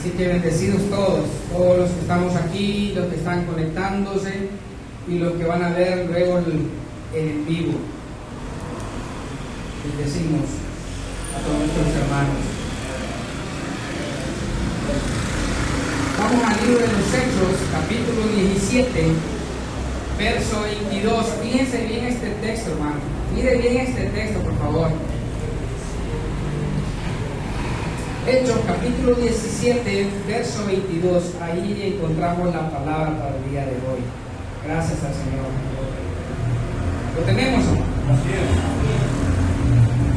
Así que bendecidos todos los que estamos aquí, los que están conectándose y los que van a ver luego en vivo. Les decimos a todos nuestros hermanos. Vamos al libro de los Hechos, capítulo 17, verso 22. Fíjense bien este texto, hermano. Mire bien este texto, por favor. Hechos, capítulo 17, verso 22. Ahí encontramos la palabra para el día de hoy. Gracias al Señor. ¿Lo tenemos?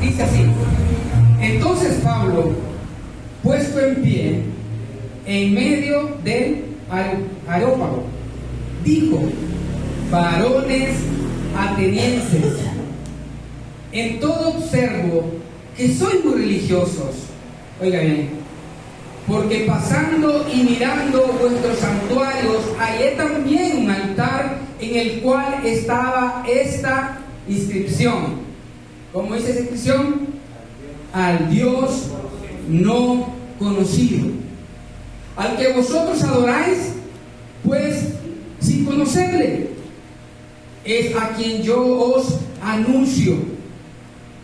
Dice así: entonces Pablo, puesto en pie en medio del Areópago, dijo: varones atenienses, en todo observo que sois muy religiosos. Oiga bien, porque pasando y mirando vuestros santuarios, hallé también un altar en el cual estaba esta inscripción. ¿Cómo dice esa inscripción? Al Dios no conocido, al que vosotros adoráis, pues sin conocerle. Es a quien yo os anuncio.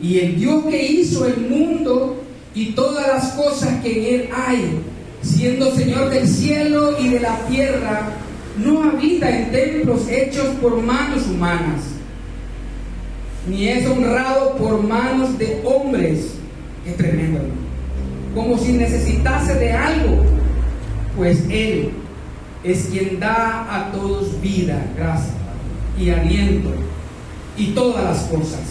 Y el Dios que hizo el mundo y todas las cosas que en él hay, siendo Señor del cielo y de la tierra, no habita en templos hechos por manos humanas, ni es honrado por manos de hombres. Qué tremendo, ¿no? Como si necesitase de algo, pues Él es quien da a todos vida, gracia y aliento y todas las cosas.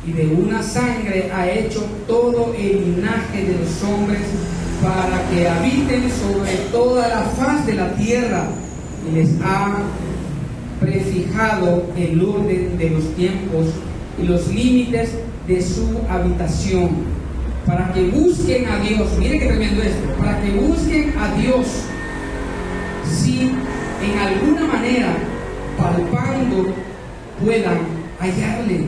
Y de una sangre ha hecho todo el linaje de los hombres para que habiten sobre toda la faz de la tierra, y les ha prefijado el orden de los tiempos y los límites de su habitación, para que busquen a Dios. Miren qué tremendo esto: para que busquen a Dios, si en alguna manera, palpando, puedan hallarle,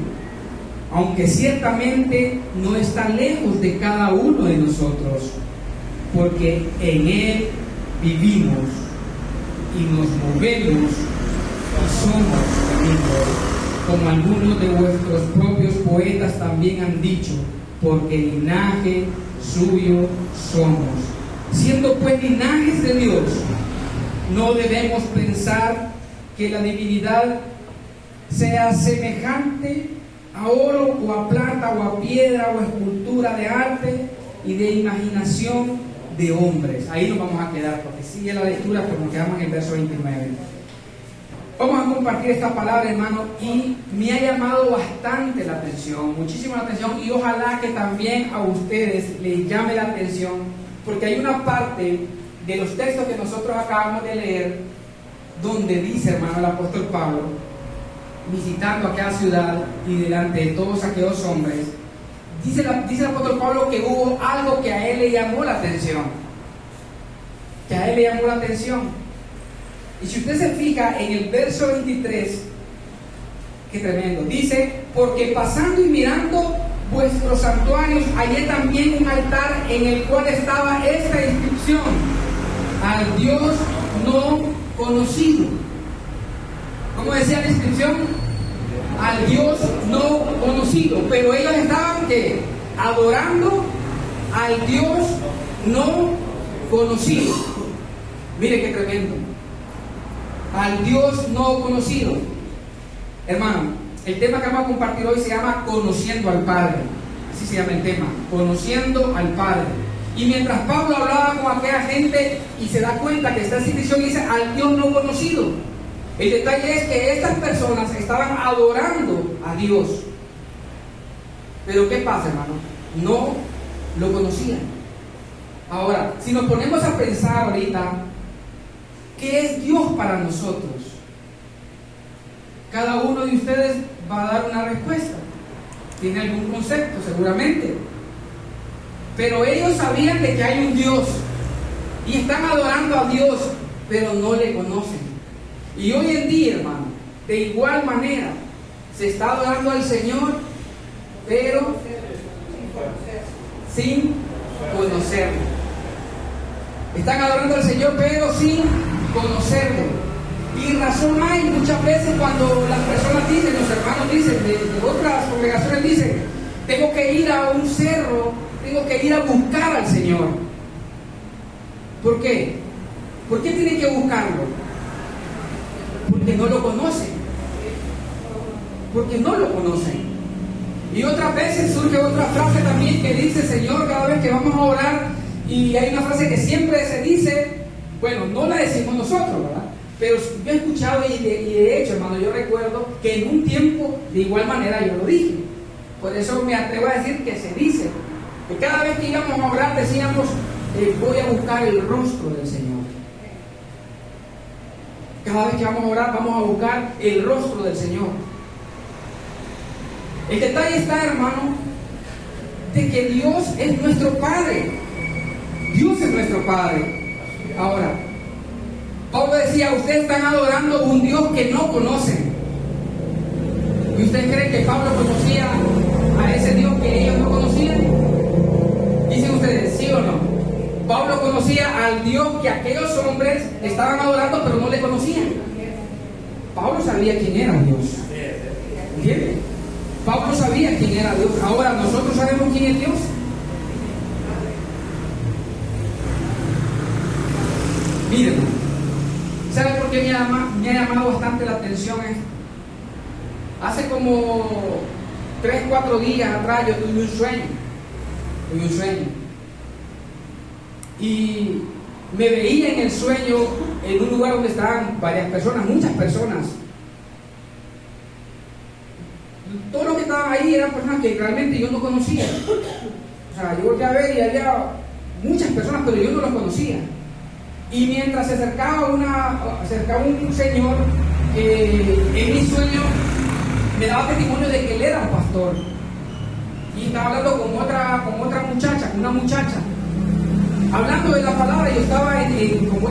aunque ciertamente no está lejos de cada uno de nosotros, porque en Él vivimos y nos movemos y somos amigos, como algunos de vuestros propios poetas también han dicho, porque linaje suyo somos. Siendo pues linajes de Dios, no debemos pensar que la divinidad sea semejante a oro o a plata o a piedra o a escultura de arte y de imaginación de hombres. Ahí nos vamos a quedar, porque sigue la lectura, pero nos quedamos en el verso 29. Vamos a compartir esta palabra, hermano, y me ha llamado bastante la atención, muchísimo la atención, y ojalá que también a ustedes les llame la atención, porque hay una parte de los textos que nosotros acabamos de leer donde dice, hermano, el apóstol Pablo, visitando aquella ciudad y delante de todos aquellos hombres, dice el apóstol Pablo que hubo algo que a él le llamó la atención. Y si usted se fija en el verso 23, qué tremendo, dice: porque pasando y mirando vuestros santuarios, hallé también un altar en el cual estaba esta inscripción: al Dios no conocido. ¿Cómo decía la inscripción? Al Dios no conocido. Pero ellos estaban ¿qué? Adorando al Dios no conocido. Mire qué tremendo. Al Dios no conocido. Hermano, el tema que vamos a compartir hoy se llama Conociendo al Padre. Así se llama el tema, Conociendo al Padre. Y mientras Pablo hablaba con aquella gente y se da cuenta que esta inscripción dice al Dios no conocido, el detalle es que estas personas estaban adorando a Dios. Pero ¿qué pasa, hermano? No lo conocían. Ahora, si nos ponemos a pensar ahorita, ¿qué es Dios para nosotros? Cada uno de ustedes va a dar una respuesta. Tiene algún concepto, seguramente. Pero ellos sabían de que hay un Dios y están adorando a Dios, pero no le conocen. Y hoy en día, hermano, de igual manera, se está adorando al Señor, pero sin conocerlo. Están adorando al Señor, pero sin conocerlo. Y razón hay muchas veces cuando las personas dicen, los hermanos dicen, de otras congregaciones dicen, tengo que ir a un cerro, tengo que ir a buscar al Señor. ¿Por qué? ¿Por qué tienen que buscarlo? Porque no lo conocen. Porque no lo conocen. Y otras veces surge otra frase también que dice, Señor, cada vez que vamos a orar, y hay una frase que siempre se dice, bueno, no la decimos nosotros, ¿verdad? Pero yo he escuchado y de hecho, hermano, yo recuerdo que en un tiempo de igual manera yo lo dije. Por eso me atrevo a decir que se dice, que cada vez que íbamos a orar decíamos, voy a buscar el rostro del Señor. Cada vez que vamos a orar vamos a buscar el rostro del Señor. El detalle está, hermano, de que Dios es nuestro Padre. Dios es nuestro Padre. Ahora, Pablo decía, ustedes están adorando un Dios que no conocen. ¿Y ustedes creen que Pablo conocía a ese Dios que ellos no conocían? Dicen ustedes, ¿sí o no? Pablo conocía al Dios que aquellos hombres estaban adorando, pero no le conocían. Pablo sabía quién era Dios. ¿Entiendes? Pablo sabía quién era Dios. Ahora, ¿nosotros sabemos quién es Dios? Miren, ¿sabe por qué me ha llamado bastante la atención esto? Hace como 3-4 días atrás yo tuve un sueño. Y me veía en el sueño en un lugar donde estaban varias personas, muchas personas. Todos los que estaban ahí eran personas que realmente yo no conocía. O sea, yo volteé a ver y había muchas personas, pero yo no los conocía. Y mientras se acercaba un señor, en mi sueño me daba testimonio de que él era un pastor. Y estaba hablando con otra muchacha, una muchacha. Hablando de la palabra, yo estaba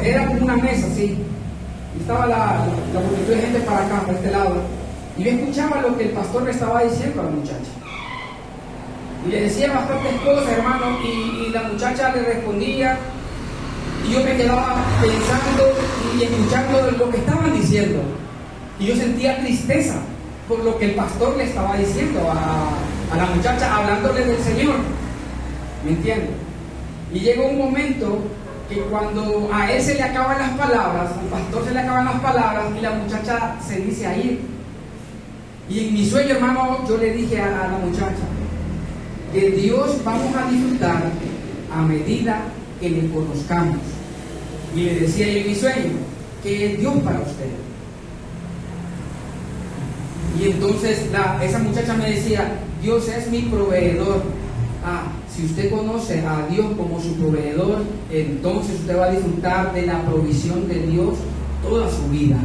era como una mesa, así. Y estaba la multitud de gente para acá, para este lado. Y yo escuchaba lo que el pastor le estaba diciendo a la muchacha. Y le decía bastantes cosas, hermano, y la muchacha le respondía. Y yo me quedaba pensando y escuchando lo que estaban diciendo. Y yo sentía tristeza por lo que el pastor le estaba diciendo a la muchacha, hablándole del Señor. ¿Me entiendes? Y llegó un momento que cuando a él se le acaban las palabras, al pastor se le acaban las palabras y la muchacha se dice a ir. Y en mi sueño, hermano, yo le dije a la muchacha, de Dios vamos a disfrutar a medida que le conozcamos. Y le decía yo en mi sueño, que es Dios para usted. Y entonces esa muchacha me decía, Dios es mi proveedor. Si usted conoce a Dios como su proveedor, entonces usted va a disfrutar de la provisión de Dios toda su vida.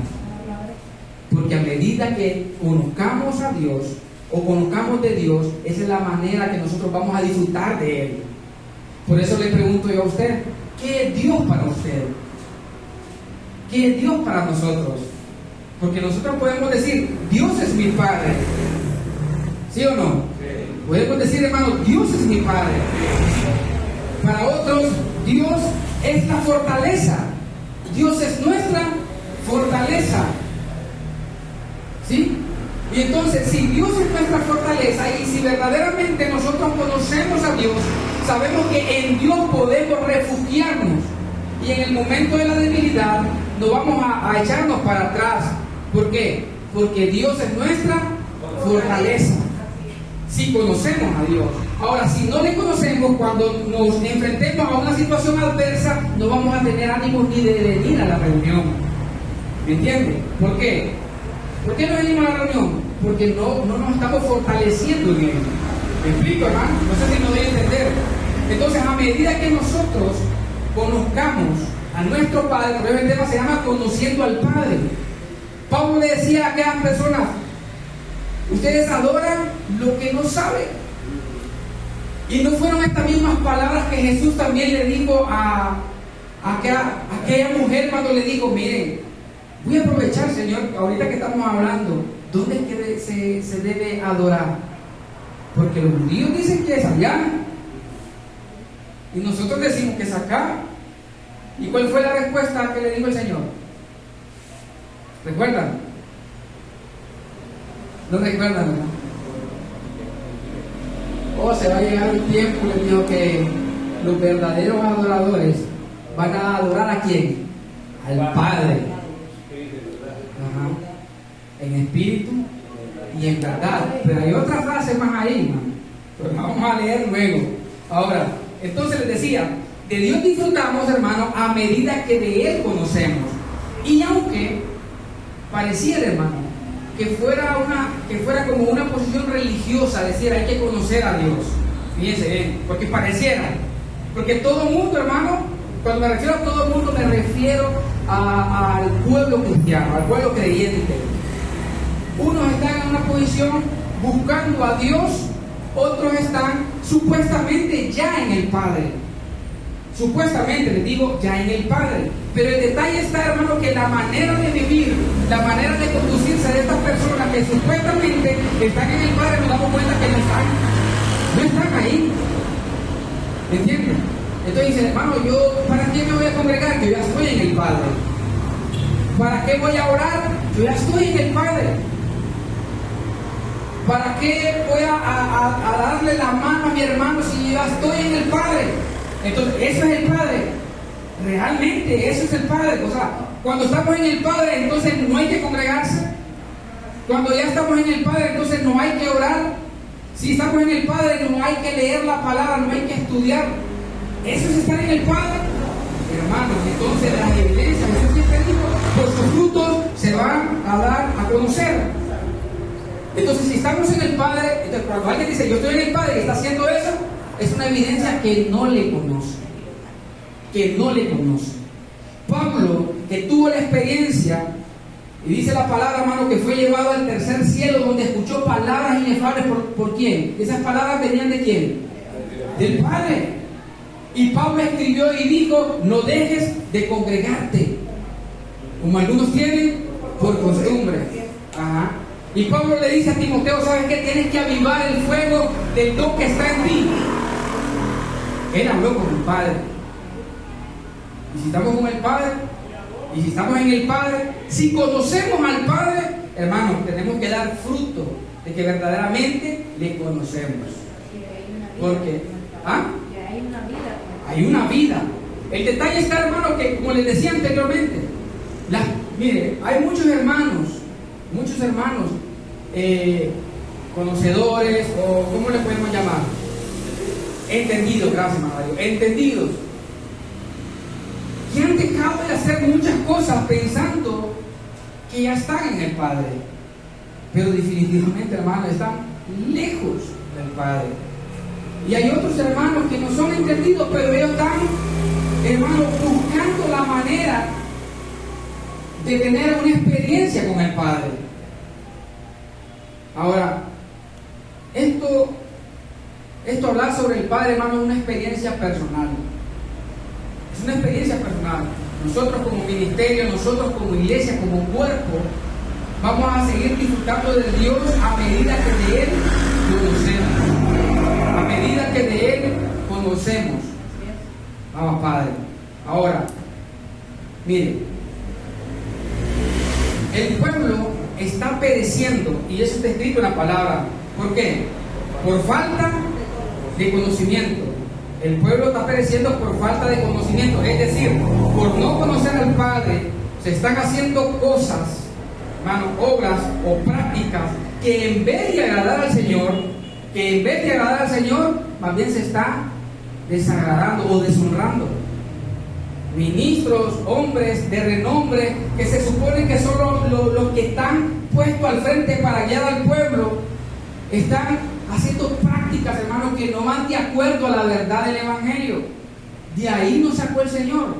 Porque a medida que conozcamos a Dios o conozcamos de Dios, esa es la manera que nosotros vamos a disfrutar de Él. Por eso le pregunto yo a usted, ¿qué es Dios para usted? ¿Qué es Dios para nosotros? Porque nosotros podemos decir, Dios es mi Padre. ¿Sí o no? Sí. Podemos decir, hermano, Dios es mi Padre. Para otros, Dios es la fortaleza. Dios es nuestra fortaleza. ¿Sí? Y entonces, si Dios es nuestra fortaleza y si verdaderamente nosotros conocemos a Dios, sabemos que en Dios podemos refugiarnos. Y en el momento de la debilidad, no vamos a echarnos para atrás. ¿Por qué? Porque Dios es nuestra fortaleza. Si conocemos a Dios. Ahora, si no le conocemos, cuando nos enfrentemos a una situación adversa, no vamos a tener ánimos ni de venir a la reunión. ¿Me entiende? ¿Por qué? ¿Por qué no venimos a la reunión? Porque no nos estamos fortaleciendo en Él. ¿Me explico, hermano? No sé si me doy a entender. Entonces, a medida que nosotros conozcamos a nuestro Padre, por el tema se llama conociendo al Padre. Pablo le decía a aquellas personas, ustedes adoran lo que no saben. Y no fueron estas mismas palabras que Jesús también le dijo a aquella mujer cuando le dijo, miren, voy a aprovechar, Señor, ahorita que estamos hablando, ¿dónde es que se debe adorar? Porque los judíos dicen que es allá. Y nosotros decimos que es acá. ¿Y cuál fue la respuesta que le dijo el Señor? ¿Recuerdan? ¿No recuerdan, no? Oh, se va a llegar un tiempo, le dijo, que los verdaderos adoradores van a adorar ¿a quién? Al Padre. Ajá. En espíritu y en verdad. Pero hay otra frase más ahí, hermano. Pero vamos a leer luego. Ahora, entonces les decía, de Dios disfrutamos, hermano, a medida que de Él conocemos. Y aunque pareciera, hermano, que fuera como una posición religiosa, decir, hay que conocer a Dios. Fíjense bien, porque pareciera. Porque todo mundo, hermano, cuando me refiero a todo mundo, me refiero al pueblo cristiano, al pueblo creyente. Unos están en una posición buscando a Dios, otros están supuestamente ya en el Padre. Supuestamente, les digo, ya en el Padre. Pero el detalle está, hermano, que la manera de vivir, la manera de conducirse de estas personas que supuestamente están en el Padre, nos damos cuenta que no están ahí. ¿Entienden? Entonces dicen, hermano, yo, ¿para qué me voy a congregar? Que yo ya estoy en el Padre. ¿Para qué voy a orar? Yo ya estoy en el Padre. ¿Para qué voy a darle la mano a mi hermano si yo ya estoy en el Padre? Entonces, eso es el Padre. Realmente, eso es el Padre. O sea, cuando estamos en el Padre, entonces no hay que congregarse. Cuando ya estamos en el Padre, entonces no hay que orar. Si estamos en el Padre, no hay que leer la palabra, no hay que estudiar. Eso es estar en el Padre. Hermanos, entonces las evidencias, Jesús siempre dijo, por sus frutos se van a dar a conocer. Entonces, si estamos en el Padre, entonces cuando alguien dice, yo estoy en el Padre y está haciendo eso, es una evidencia que no le conoce. Que no le conoce. Pablo, que tuvo la experiencia, y dice la palabra, hermano, que fue llevado al tercer cielo, donde escuchó palabras inefables. ¿Por quién? Esas palabras venían de quién? Del Padre. Y Pablo escribió y dijo, no dejes de congregarte, como algunos tienen por costumbre. Ajá. Y Pablo le dice a Timoteo, ¿sabes qué? Tienes que avivar el fuego del don que está en ti. Él habló con el Padre. Y si estamos con el Padre, y si estamos en el Padre, si conocemos al Padre, hermanos, tenemos que dar fruto de que verdaderamente le conocemos. Porque, hay una vida. El detalle está, hermano, que como les decía anteriormente, mire, hay muchos hermanos, conocedores, o ¿cómo le podemos llamar? Entendidos, gracias, Mario, entendidos, que han dejado de hacer muchas cosas pensando que ya están en el Padre, pero definitivamente, hermano, están lejos del Padre. Y hay otros hermanos que no son entendidos, pero ellos están, hermano, buscando la manera de tener una experiencia con el Padre. Ahora, esto hablar sobre el Padre, hermano, es una experiencia personal. Es una experiencia personal. Nosotros como ministerio, nosotros como iglesia, como cuerpo, vamos a seguir disfrutando de Dios a medida que de Él conocemos. A medida que de Él conocemos. Vamos, Padre. Ahora, mire, el pueblo está pereciendo, y eso está escrito en la palabra. ¿Por qué? Por falta de conocimiento. El pueblo está pereciendo por falta de conocimiento, es decir, por no conocer al Padre, se están haciendo cosas, hermano, obras o prácticas que en vez de agradar al Señor, más bien se está desagradando o deshonrando. Ministros, hombres de renombre, que se supone que son los que están puestos al frente para guiar al pueblo, están haciendo prácticas, hermanos, que no van de acuerdo a la verdad del Evangelio. De ahí nos sacó el Señor.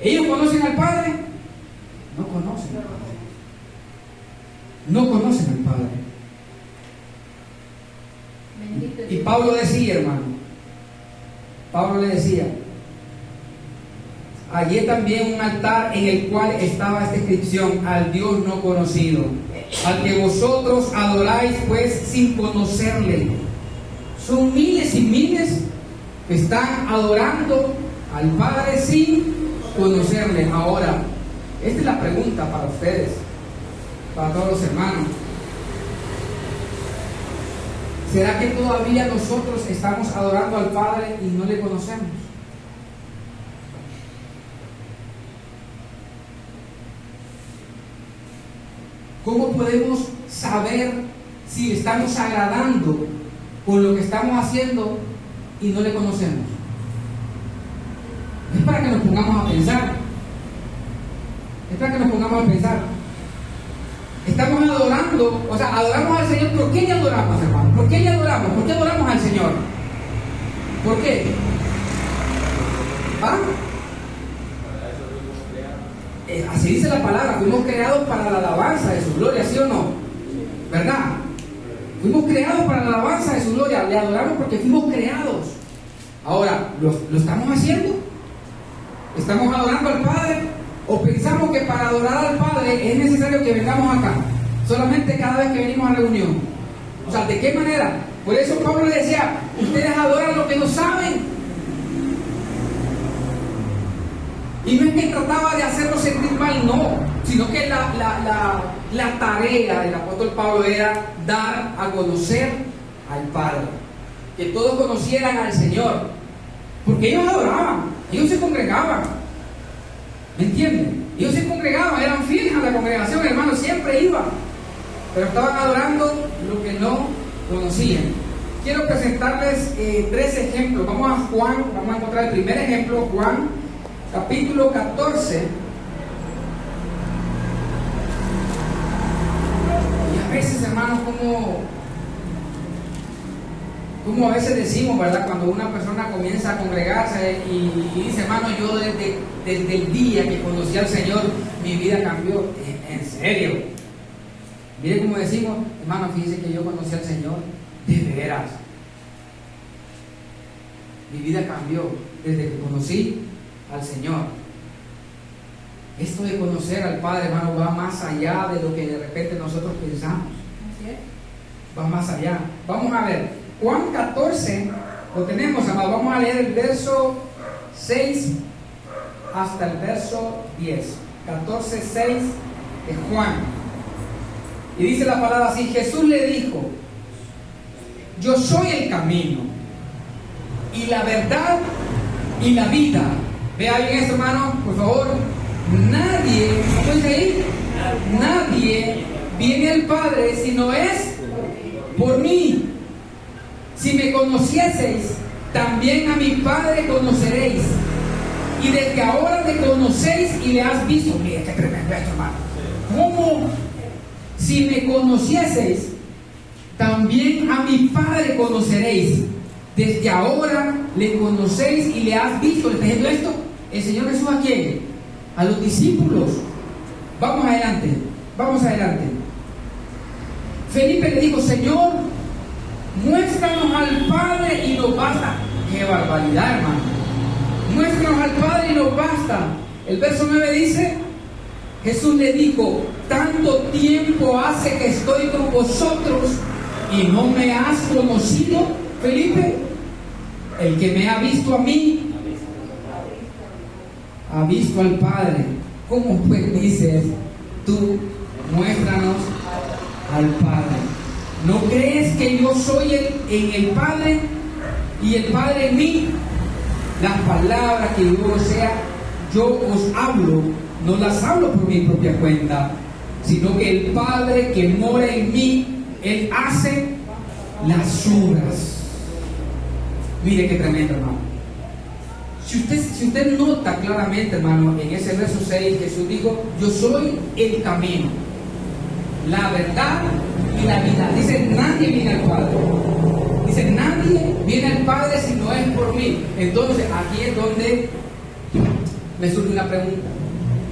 ¿Ellos conocen al Padre? No conocen. No conocen al Padre. Y Pablo decía, hermano, Pablo le decía, hallé también un altar en el cual estaba esta inscripción: al Dios no conocido, al que vosotros adoráis pues sin conocerle. Son miles y miles que están adorando al Padre sin conocerle. Ahora, esta es la pregunta para ustedes, para todos los hermanos. ¿Será que todavía nosotros estamos adorando al Padre y no le conocemos? ¿Cómo podemos saber si le estamos agradando con lo que estamos haciendo y no le conocemos? Es para que nos pongamos a pensar. Es para que nos pongamos a pensar. Estamos adorando, o sea, adoramos al Señor. ¿Por qué le adoramos, hermano? ¿Por qué le adoramos? ¿Por qué adoramos al Señor? ¿Por qué? ¿Ah? Así dice la palabra, fuimos creados para la alabanza de su gloria, ¿sí o no? ¿Verdad? Fuimos creados para la alabanza de su gloria, le adoramos porque fuimos creados. Ahora, ¿lo estamos haciendo? ¿Estamos adorando al Padre? ¿O pensamos que para adorar al Padre es necesario que vengamos acá? Solamente cada vez que venimos a la reunión. O sea, ¿de qué manera? Por eso Pablo le decía, ustedes adoran lo que no saben. Y no es que trataba de hacerlo sentir mal, no, sino que la tarea del apóstol Pablo era dar a conocer al Padre, que todos conocieran al Señor, porque ellos adoraban, ellos se congregaban, ¿me entienden? Ellos se congregaban, eran fieles a la congregación, hermanos, siempre iban, pero estaban adorando lo que no conocían. Quiero presentarles 3 ejemplos. Vamos a Juan, vamos a encontrar el primer ejemplo, Juan capítulo 14. Y a veces, hermanos, como a veces decimos, ¿verdad? Cuando una persona comienza a congregarse y dice, hermano, yo desde el día que conocí al Señor, mi vida cambió. En serio. Mire cómo decimos, hermano, fíjese que yo conocí al Señor, de veras. Mi vida cambió desde que conocí al Señor. Esto de conocer al Padre, hermano, va más allá de lo que de repente nosotros pensamos. Va más allá. Vamos a ver, Juan 14, lo tenemos, amado. Vamos a leer el verso 6 hasta el verso 10. 14, 6 de Juan. Y dice la palabra así: Jesús le dijo, yo soy el camino y la verdad y la vida. Vea bien esto, hermano, por favor. Nadie, ¿cómo dice ahí? Nadie viene al Padre si no es por mí. Si me conocieseis, también a mi Padre conoceréis. Y desde ahora le conocéis y le has visto. Mira, qué tremendo esto, hermano. ¿Cómo? Si me conocieseis, también a mi Padre conoceréis. Desde ahora le conocéis y le has visto. ¿Le está diciendo esto? ¿El Señor Jesús a quién? A los discípulos. Vamos adelante, vamos adelante. Felipe le dijo, Señor, muéstranos al Padre y nos basta. ¡Qué barbaridad, hermano! Muéstranos al Padre y nos basta. El verso 9 dice, Jesús le dijo, tanto tiempo hace que estoy con vosotros y no me has conocido, Felipe. El que me ha visto a mí, ha visto al Padre. ¿Cómo pues dices tú, muéstranos al Padre? ¿No crees que yo soy en el Padre y el Padre en mí? Las palabras que yo os hablo, no las hablo por mi propia cuenta, sino que el Padre que mora en mí, Él hace las obras. Mire qué tremendo, hermano. Si usted nota claramente, hermano, en ese verso 6, Jesús dijo, yo soy el camino, la verdad y la vida. Dice, nadie viene al Padre. Dice, nadie viene al Padre si no es por mí. Entonces, aquí es donde me surge una pregunta.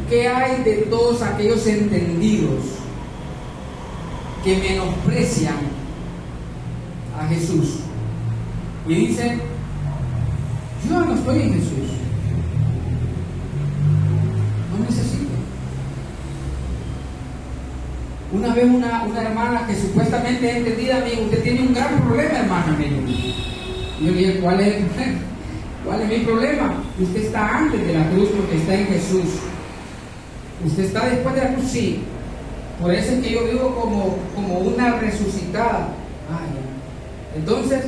¿Qué hay de todos aquellos entendidos que menosprecian a Jesús? Y dicen, yo no estoy en Jesús, no necesito. Una vez una hermana que supuestamente es entendida me dijo, usted tiene un gran problema, hermano. Y yo le dije, ¿cuál es el problema? ¿Cuál es mi problema? Usted está antes de la cruz porque está en Jesús. Usted está después de la cruz, sí. Por eso es que yo vivo como una resucitada. Entonces,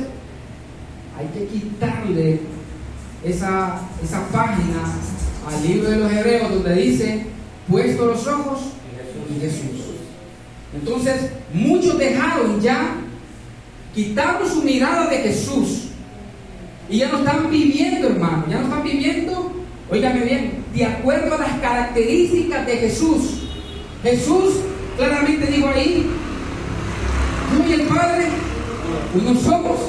hay que quitarle esa página al libro de los Hebreos donde dice, puesto los ojos en Jesús. Entonces, muchos dejaron ya, quitaron su mirada de Jesús y ya no están viviendo, hermano, ya no están viviendo, óigame bien, de acuerdo a las características de Jesús. Jesús claramente dijo ahí, yo y el Padre, uno somos.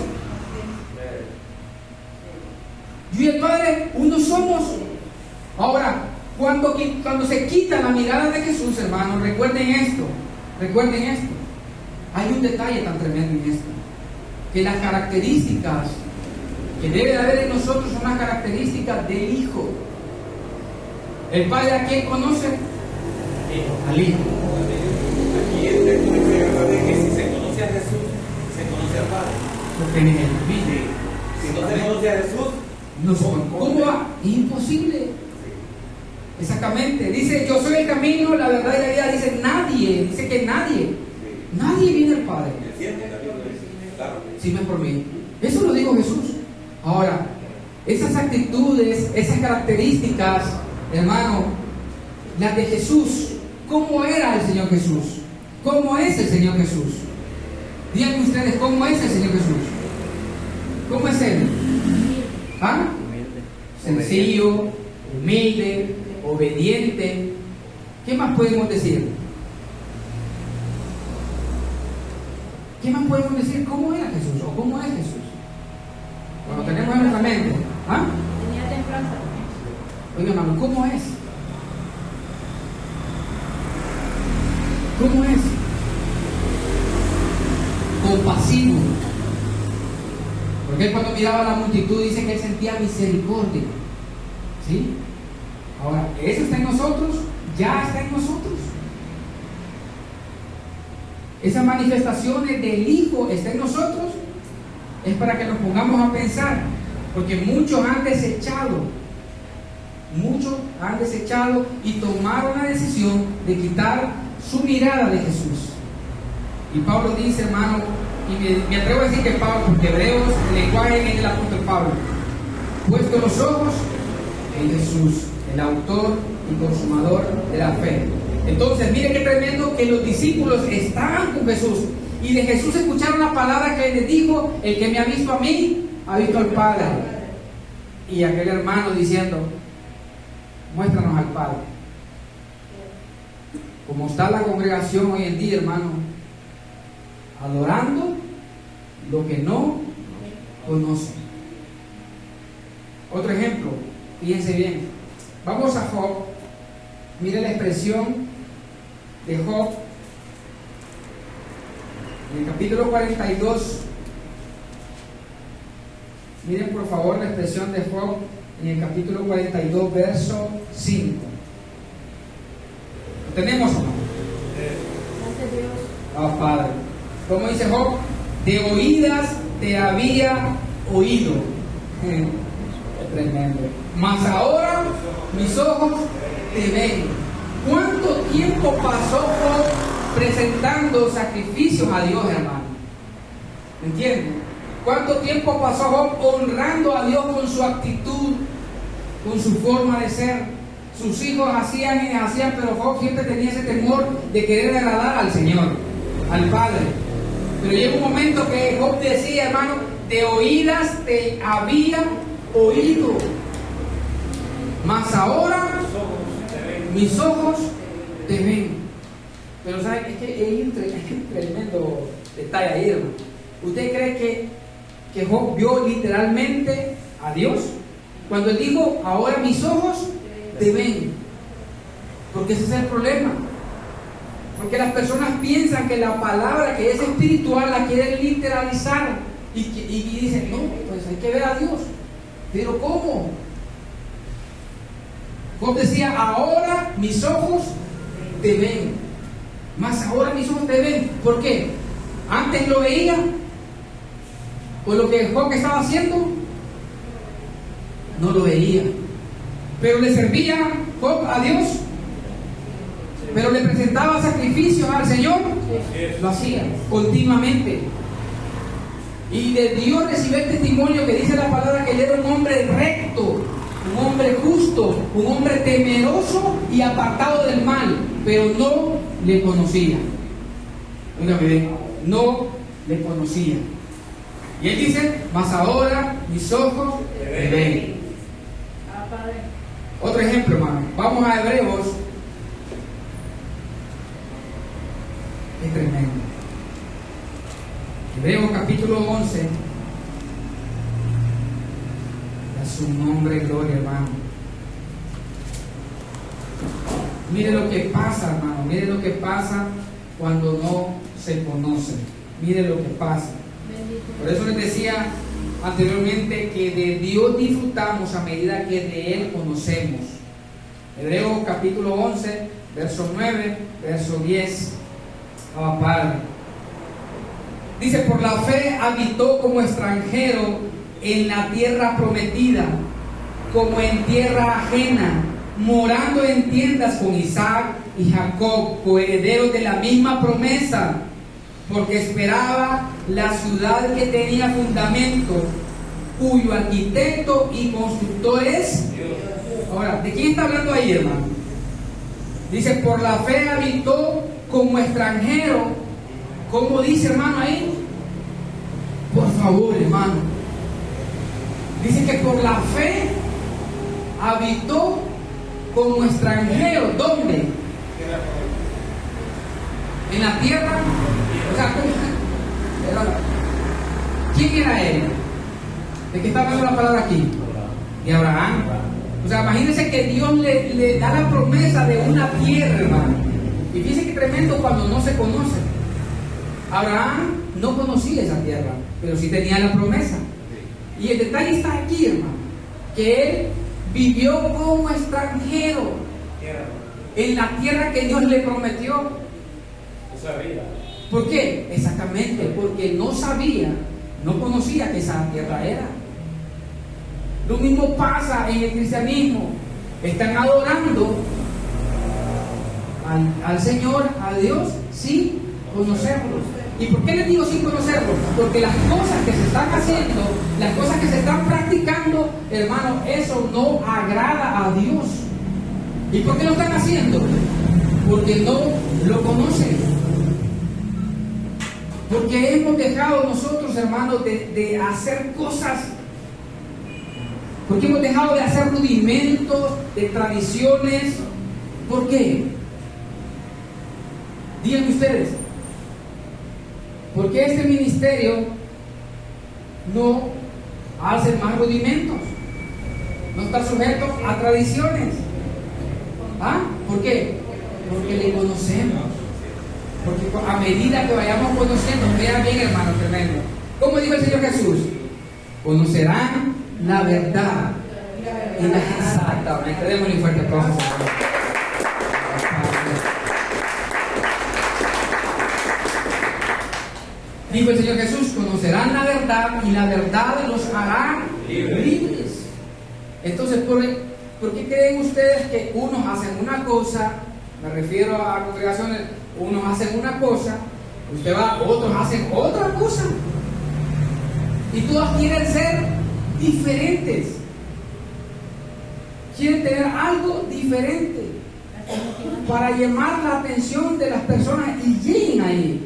Yo y el Padre, uno somos. Ahora, cuando se quita la mirada de Jesús, hermanos, recuerden esto. Hay un detalle tan tremendo en esto, que las características que debe de haber en nosotros son las características del Hijo. ¿El Padre a quién conoce? Al Hijo. Aquí el texto dice que si se conoce a Jesús, se conoce al Padre. Porque en el Espíritu. Si no se conoce a Jesús, no somos. ¿Cómo va? Imposible. Exactamente. Dice, yo soy el camino, la verdad y la vida. Dice nadie. Dice que nadie. Nadie viene al Padre. Si no es por mí. Eso lo dijo Jesús. Ahora, esas actitudes, esas características, hermano, las de Jesús. ¿Cómo era el Señor Jesús? ¿Cómo es el Señor Jesús? Díganme ustedes, ¿cómo es el Señor Jesús? ¿Cómo es Él? ¿Ah? Sencillo, humilde, obediente. ¿Qué más podemos decir? ¿Qué más podemos decir? ¿Cómo era Jesús? ¿O cómo es Jesús? Cuando tenemos en nuestra mente. ¿Ah? Tenía templanza. Oiga, hermano, ¿cómo es? ¿Cómo es? Compasivo. Porque él cuando miraba a la multitud dice que él sentía misericordia. ¿Sí? Ahora, eso está en nosotros, ya está en nosotros. Esas manifestaciones del Hijo está en nosotros, es para que nos pongamos a pensar, porque muchos han desechado y tomaron la decisión de quitar su mirada de Jesús. Y Pablo dice, hermano, y me atrevo a decir que Pablo, porque Hebreos, el lenguaje en el apóstol Pablo, puesto los ojos en Jesús, el autor y consumador de la fe. Entonces, mire qué tremendo que los discípulos estaban con Jesús y de Jesús escucharon la palabra que les dijo, el que me ha visto a mí, ha visto al Padre. Y aquel hermano diciendo, muéstranos al Padre. Como está la congregación hoy en día, hermano, adorando lo que no conocen. Otro ejemplo, fíjense bien, vamos a Job. Mire la expresión de Job en el capítulo 42. Miren por favor la expresión de Job en el capítulo 42, verso 5. ¿Lo tenemos o no? Padre. ¿Cómo dice Job? De oídas te había oído. Tremendo. Mas ahora mis ojos te ven. ¿Cuánto tiempo pasó Job presentando sacrificios a Dios, hermano? ¿Entienden? ¿Cuánto tiempo pasó Job honrando a Dios con su actitud, con su forma de ser? Sus hijos hacían, pero Job siempre tenía ese temor de querer agradar al Señor, al Padre. Pero llega un momento que Job decía, hermano, de oídas te había oído, mas ahora mis ojos te ven. Pero ¿saben? Es que hay un tremendo detalle ahí, hermano. ¿Usted cree que Job vio literalmente a Dios? Cuando él dijo, ahora mis ojos te ven. Porque ese es el problema. Porque las personas piensan que la palabra que es espiritual la quieren literalizar. Y dicen, no, pues hay que ver a Dios. Pero ¿cómo? Job decía, ahora mis ojos te ven. Más ahora mis ojos te ven. ¿Por qué? Antes lo veía con lo que Job estaba haciendo. no lo veía. Pero le servía Job a Dios. Pero le presentaba sacrificios al Señor. Lo hacía continuamente. Y de Dios recibió el testimonio que dice la palabra que él era un hombre recto, un hombre justo, un hombre temeroso y apartado del mal, pero no le conocía. Óigame bien, no le conocía. Y él dice, mas ahora mis ojos le ven. Otro ejemplo, hermano. Vamos a Hebreos. Es tremendo. Hebreos capítulo 11. A su nombre, gloria, hermano. Mire lo que pasa, hermano. Mire lo que pasa cuando no se conoce. Mire lo que pasa. Por eso les decía anteriormente que de Dios disfrutamos a medida que de Él conocemos. Hebreos capítulo 11, verso 9, verso 10. Padre. Dice, por la fe habitó como extranjero en la tierra prometida, como en tierra ajena, morando en tiendas con Isaac y Jacob, coherederos de la misma promesa, porque esperaba la ciudad que tenía fundamento, cuyo arquitecto y constructor es Dios. Ahora, ¿de quién está hablando ahí, hermano? Dice, por la fe habitó como extranjero. ¿Cómo dice, hermano, ahí? Por favor, hermano. Dice que por la fe habitó como extranjero. ¿Dónde? En la tierra. O sea, ¿quién era él? ¿De qué está hablando la palabra aquí? De Abraham. O sea, imagínense que Dios le da la promesa de una tierra, hermano. Y fíjense que tremendo cuando no se conoce. Abraham no conocía esa tierra, pero sí tenía la promesa. Y el detalle está aquí, hermano, que él vivió como extranjero en la tierra que Dios le prometió. No sabía. ¿Por qué? Exactamente, porque no sabía, no conocía que esa tierra era. Lo mismo pasa en el cristianismo. Están adorando al Señor, a Dios, sin conocerlos. ¿Y por qué les digo sin conocerlos? Porque las cosas que se están haciendo, las cosas que se están practicando, hermano, eso no agrada a Dios. ¿Y por qué lo están haciendo? Porque no lo conocen. Porque hemos dejado nosotros, hermanos, de hacer cosas. Porque hemos dejado de hacer rudimentos, de tradiciones. ¿Por qué? Díganme ustedes. ¿Por qué este ministerio no hace más rudimentos? No está sujeto a tradiciones. ¿Ah? ¿Por qué? Porque le conocemos. Porque a medida que vayamos conociendo, vean bien, hermano, tremendo. ¿Cómo dijo el Señor Jesús? Conocerán la verdad. Y la exactamente. Démosle un fuerte aplauso. Dijo el Señor Jesús, conocerán la verdad y la verdad los hará libres. Entonces, ¿por qué creen ustedes que unos hacen una cosa? Me refiero a congregaciones, unos hacen una cosa, usted va, otros hacen otra cosa. Y todos quieren ser diferentes. Quieren tener algo diferente para llamar la atención de las personas y lleguen ahí.